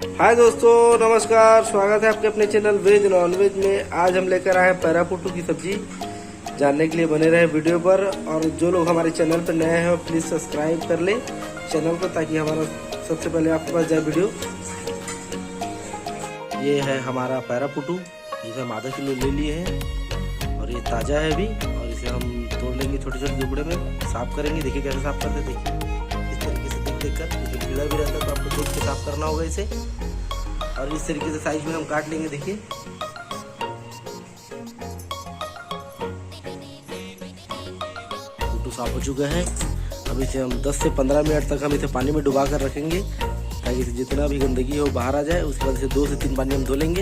हाय दोस्तों, नमस्कार। स्वागत है आपके अपने चैनल वेज नॉनवेज में। आज हम लेकर आए हैं पैरापुटू की सब्जी। जानने के लिए बने रहे वीडियो पर, और जो लोग हमारे चैनल पर नए हैं प्लीज़ सब्सक्राइब कर ले चैनल को, ताकि हमारा सबसे पहले आपके पास जाए वीडियो। ये है हमारा पैरापुटू, जिसे हम आधा किलो ले लिए हैं और ये ताज़ा है अभी। और इसे हम तोड़ लेंगे छोटे छोटे टुकड़े में, साफ़ करेंगे। देखिए कैसे साफ़ करते, देखिए इस तरीके से देख कर। इसमें कीड़ा भी रहता है तो आपको देख के साफ़ करना होगा इसे। और इस तरीके से साइज में हम काट लेंगे। देखिए पुटू साफ हो चुका है। अब इसे हम 10 से 15 मिनट तक हम इसे पानी में डुबा कर रखेंगे, ताकि इसे जितना भी गंदगी हो बाहर आ जाए। उसके बाद इसे 2 से 3 पानी हम धो लेंगे।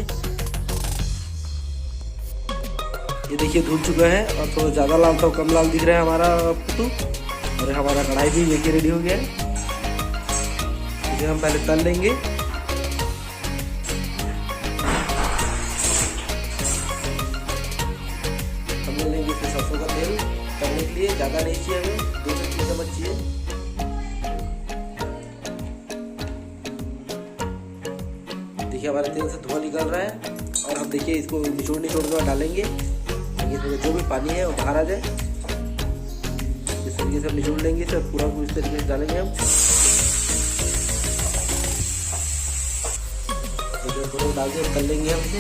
ये देखिए धुल चुका है, और थोड़ा ज़्यादा लाल था, कम लाल दिख रहा है हमारा पुटू। और हमारा कढ़ाई भी देखिए रेडी हो गया है। इसे हम पहले तल लेंगे। लेंगे फिर सरसों का तेल करने के लिए। ज़्यादा नहीं चाहिए हमें, 2 से 3 चम्मच चाहिए। देखिए हमारे तेल से धुआं निकल रहा है। और हम देखिए इसको निचोड़ कर डालेंगे, ताकि जो भी पानी है वो बाहर आ जाए। इस तरीके से हम निचोड़ लेंगे इसे, पूरा इस तरीके से डालेंगे हम। थोड़ा डाल के तल लेंगे हम इसे।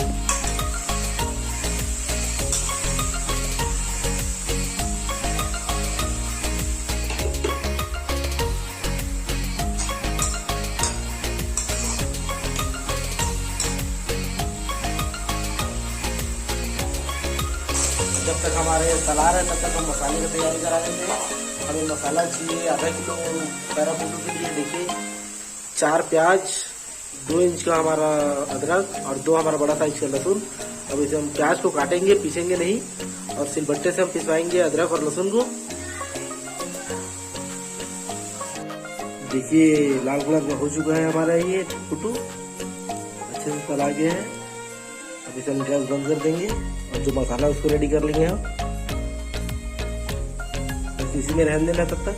जब तक हमारे तला रहे तब तक हम मसाले की तैयारी करा लेते हैं। हमें मसाला चाहिए आधा किलो पैरापुटू के लिए। देखिए 4 प्याज, 2 इंच का हमारा अदरक और 2 हमारा बड़ा साइज का लहसुन। अब इसे हम प्याज को काटेंगे, पीसेंगे नहीं, और सिलबट्टे से हम पिसवाएंगे अदरक और लहसुन को। देखिए लाल कलर में हो चुका है हमारा ये पुटू, अच्छे से तला गया है। अब इसे हम गैस बंद कर देंगे, और जो मसाला उसको रेडी कर लेंगे हम। बस इसी में रहने देना तब तक।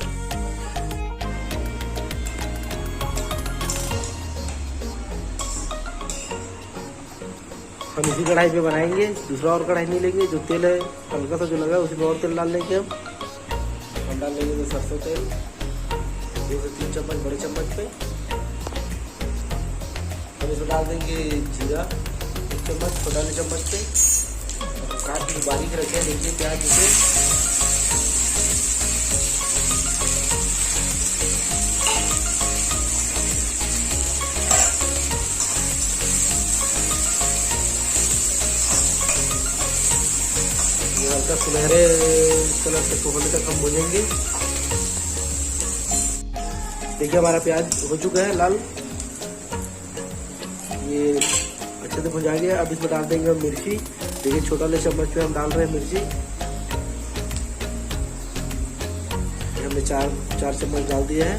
हम इसी कढ़ाई पे बनाएंगे, दूसरा और कढ़ाई नहीं लेंगे। जो तेल है हल्का सा जो लगा है उसी में और तेल डाल लेंगे हम डाल लेंगे तो सरसों तेल 2 से 3 चम्मच बड़े चम्मच पे। हम इसमें डाल देंगे जीरा 1 चम्मच छोटा चम्मच पे। काट के बारीक रखे हैं, देखिए प्याज इसे। हल्का सुनहरे कलर तक होने तक हम भूनेंगे। देखिए हमारा प्याज हो चुका है लाल, ये अच्छे से भुजा गया। अब इसमें डाल देंगे हम मिर्ची। देखिए छोटा वाले चम्मच पे हम डाल रहे हैं मिर्ची। हमने 4 चम्मच डाल दिया है।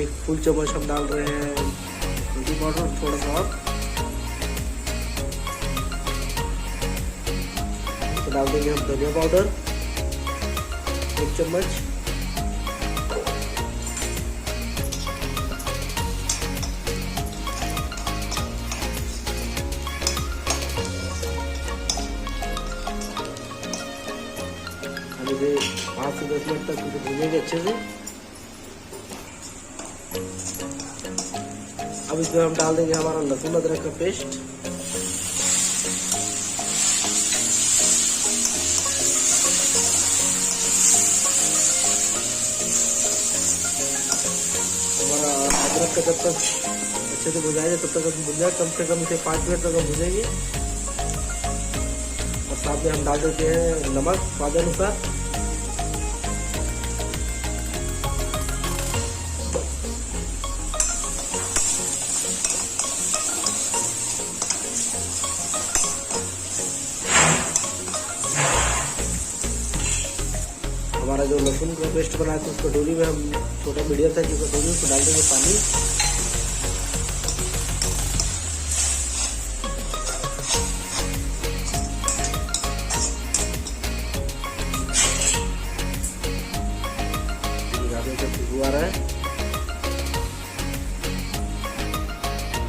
1 फुल चम्मच हम डाल रहे हैं हल्दी पाउडर, थोड़ा सा और तो डाल देंगे हम धनिया पाउडर 1 चम्मच। हम इसे 5 से 10 मिनट तक इसे भूनेंगे अच्छे से। अब इसमें हम डाल देंगे हमारा लहसुन अदरक का पेस्ट। हमारा अदरक का जब तक अच्छे से भुजाएंगे तब तक हम भुन जाए। कम से कम इसे 5 मिनट तक हम भुनेंगे। और साथ में हम डाल देते हैं नमक स्वाद अनुसार। हमारा जो लहसुन का पेस्ट बनाया था उस कटोरी में हम, छोटा मीडियम साइज की कटोरी, उसको डाल देंगे पानी। खुशबू आ रहा है।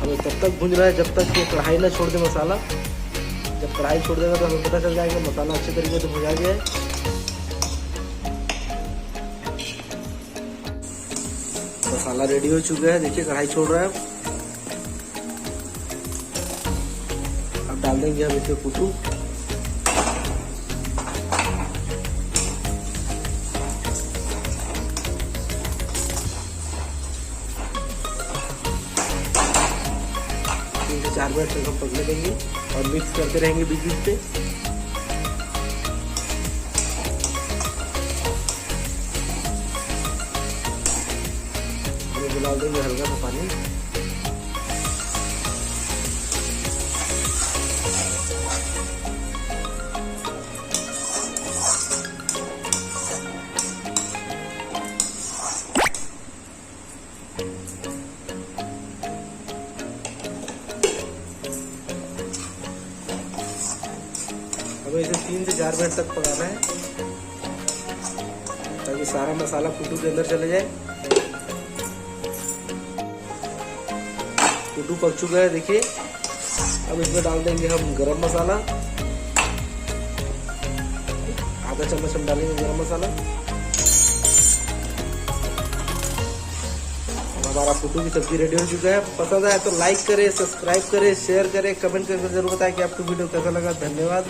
अब तब तक भून रहा है जब तक ये कढ़ाई ना छोड़ दे मसाला। जब कढ़ाई छोड़ देगा तो हमें पता चल जाएगा मसाला अच्छे तरीके से भुजा गया है। मसाला रेडी हो चुका है, देखिए कढ़ाई छोड़ रहा है। अब डाल देंगे हम इसमें कुटू। से 4 मिनट तक हम पकने देंगे और मिक्स करते रहेंगे बीच बीच पे। हमें डाल देंगे हल्का सा पानी। हमें इसे 3 से 4 मिनट तक पकाना है ताकि सारा मसाला कुटू के अंदर चले जाए। कुटू पक चुका है देखिए। अब इसमें डाल देंगे हम गरम मसाला, आधा चम्मच हम डालेंगे गरम मसाला। हमारा कुटू की सब्जी रेडी हो चुका है। पसंद आए तो लाइक करें, सब्सक्राइब करें, शेयर करें, कमेंट करके जरूर बताएं कि आपको वीडियो कैसा लगा। धन्यवाद।